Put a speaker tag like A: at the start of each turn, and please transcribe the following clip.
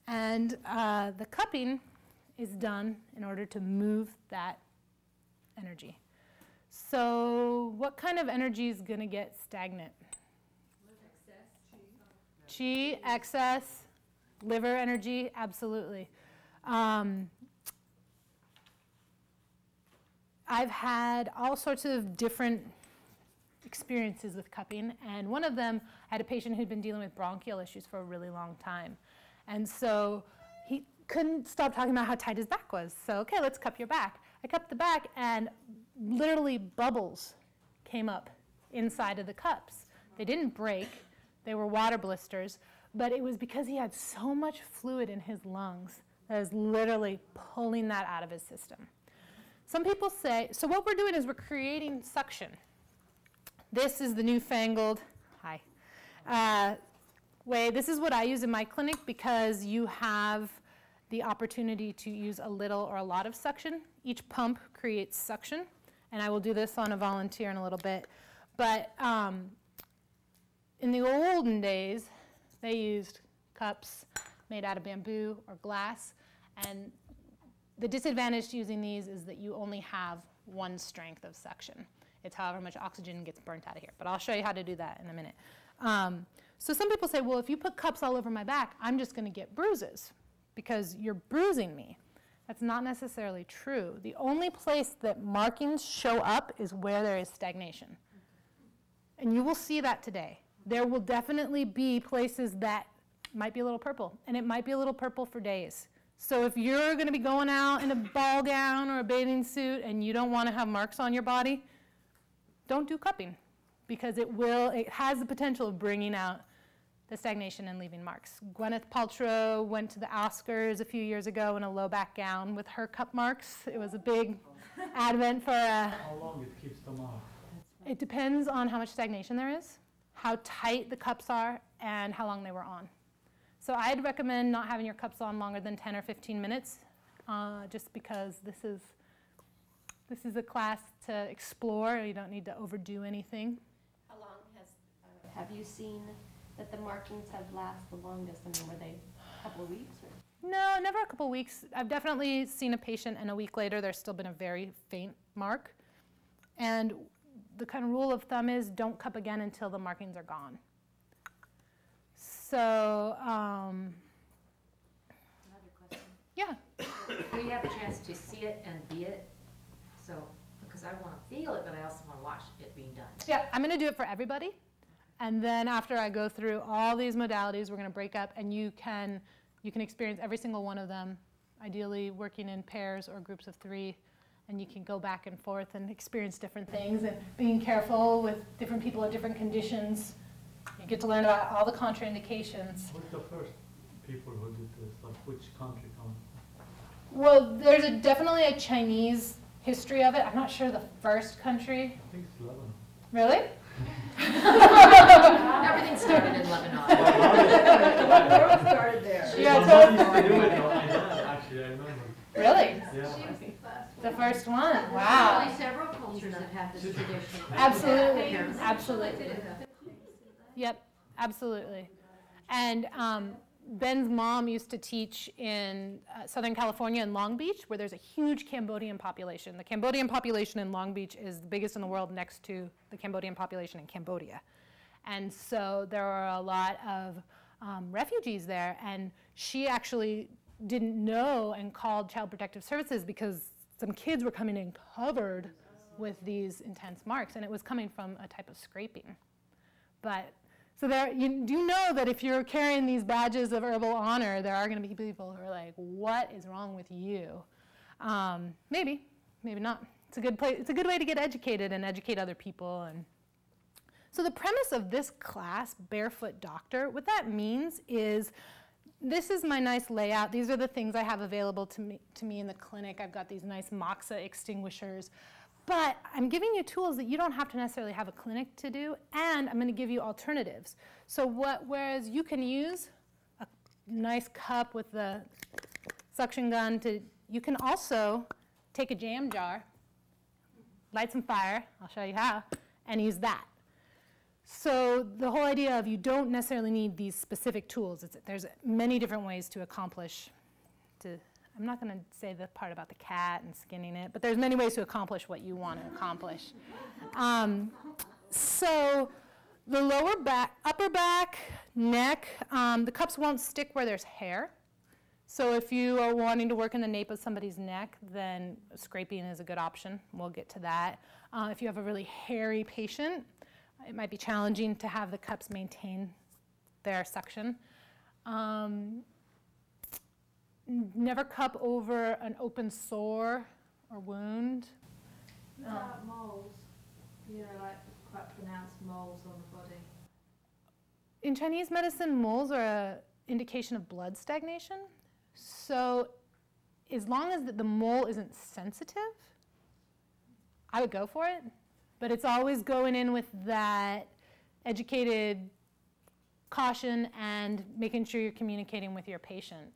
A: And the cupping is done in order to move that energy. So what kind of energy is going to get stagnant? Chi, excess, liver energy, absolutely. I've had all sorts of different experiences with cupping, and one of them, I had a patient who'd been dealing with bronchial issues for a really long time. And so he couldn't stop talking about how tight his back was. So, okay, let's cup your back. I cupped the back, and literally bubbles came up inside of the cups. They didn't break. They were water blisters, but it was because he had so much fluid in his lungs that was literally pulling that out of his system. Some people say, so what we're doing is we're creating suction. This is the newfangled, way. This is what I use in my clinic because you have the opportunity to use a little or a lot of suction. Each pump creates suction, and I will do this on a volunteer in a little bit. But in the olden days, they used cups made out of bamboo or glass, and the disadvantage to using these is that you only have one strength of suction. It's however much oxygen gets burnt out of here. But I'll show you how to do that in a minute. So some people say, well, if you put cups all over my back, I'm just going to get bruises because you're bruising me. That's not necessarily true. The only place that markings show up is where there is stagnation. And you will see that today. There will definitely be places that might be a little purple, and it might be a little purple for days. So if you're going to be going out in a ball gown or a bathing suit and you don't want to have marks on your body, don't do cupping because it has the potential of bringing out the stagnation and leaving marks. Gwyneth Paltrow went to the Oscars a few years ago in a low back gown with her cup marks. It was a big advent for a...
B: How long it keeps them off?
A: It depends on how much stagnation there is, how tight the cups are, and how long they were on. So I'd recommend not having your cups on longer than 10 or 15 minutes, just because this is a class to explore. You don't need to overdo anything.
C: How long have you seen that the markings have lasted the longest? I mean, were they a couple of weeks? Or?
A: No, never a couple of weeks. I've definitely seen a patient and a week later there's still been a very faint mark. And the kind of rule of thumb is don't cup again until the markings are gone. So,
D: another question.
A: Yeah.
D: We have a chance to see it and be it, so, because I want to feel it, but I also want to watch it being done.
A: Yeah, I'm going to do it for everybody. And then after I go through all these modalities, we're going to break up, and you can experience every single one of them, ideally working in pairs or groups of 3, and you can go back and forth and experience different things, and being careful with different people at different conditions. You get to learn about all the contraindications.
B: What's the first people who did this? Like which country?
A: Well, there's definitely a Chinese history of it. I'm not sure the first country.
B: I think it's Lebanon.
A: Really?
D: Everything started in Lebanon.
E: It started there.
A: Yeah,
B: My
A: so
B: mom used to do it though. My dad, actually, I remember.
A: really?
B: Yeah.
A: The first one.
D: There's
A: Wow.
D: only several cultures that have this tradition.
A: Absolutely. Absolutely. Yep, absolutely. And Ben's mom used to teach in Southern California in Long Beach, where there's a huge Cambodian population. The Cambodian population in Long Beach is the biggest in the world next to the Cambodian population in Cambodia. And so there are a lot of refugees there, and she actually didn't know and called Child Protective Services because some kids were coming in covered with these intense marks, and it was coming from a type of scraping. But so there, you do know that if you're carrying these badges of herbal honor, there are going to be people who are like, what is wrong with you? Maybe, maybe not. It's a good place. It's a good way to get educated and educate other people. And so the premise of this class, Barefoot Doctor, what that means is this is my nice layout. These are the things I have available to me in the clinic. I've got these nice Moxa extinguishers. But I'm giving you tools that you don't have to necessarily have a clinic to do, and I'm going to give you alternatives. So whereas you can use a nice cup with the suction gun, you can also take a jam jar, light some fire, I'll show you how, and use that. So the whole idea of you don't necessarily need these specific tools. There's many different ways to accomplish, I'm not going to say the part about the cat and skinning it, but there's many ways to accomplish what you want to accomplish. So the lower back, upper back, neck, the cups won't stick where there's hair. So if you are wanting to work in the nape of somebody's neck, then scraping is a good option. We'll get to that. If you have a really hairy patient, it might be challenging to have the cups maintain their suction. Never cup over an open sore or wound.
E: Moles, like quite pronounced moles on the body.
A: In Chinese medicine, moles are an indication of blood stagnation. So as long as the mole isn't sensitive, I would go for it. But it's always going in with that educated caution and making sure you're communicating with your patient.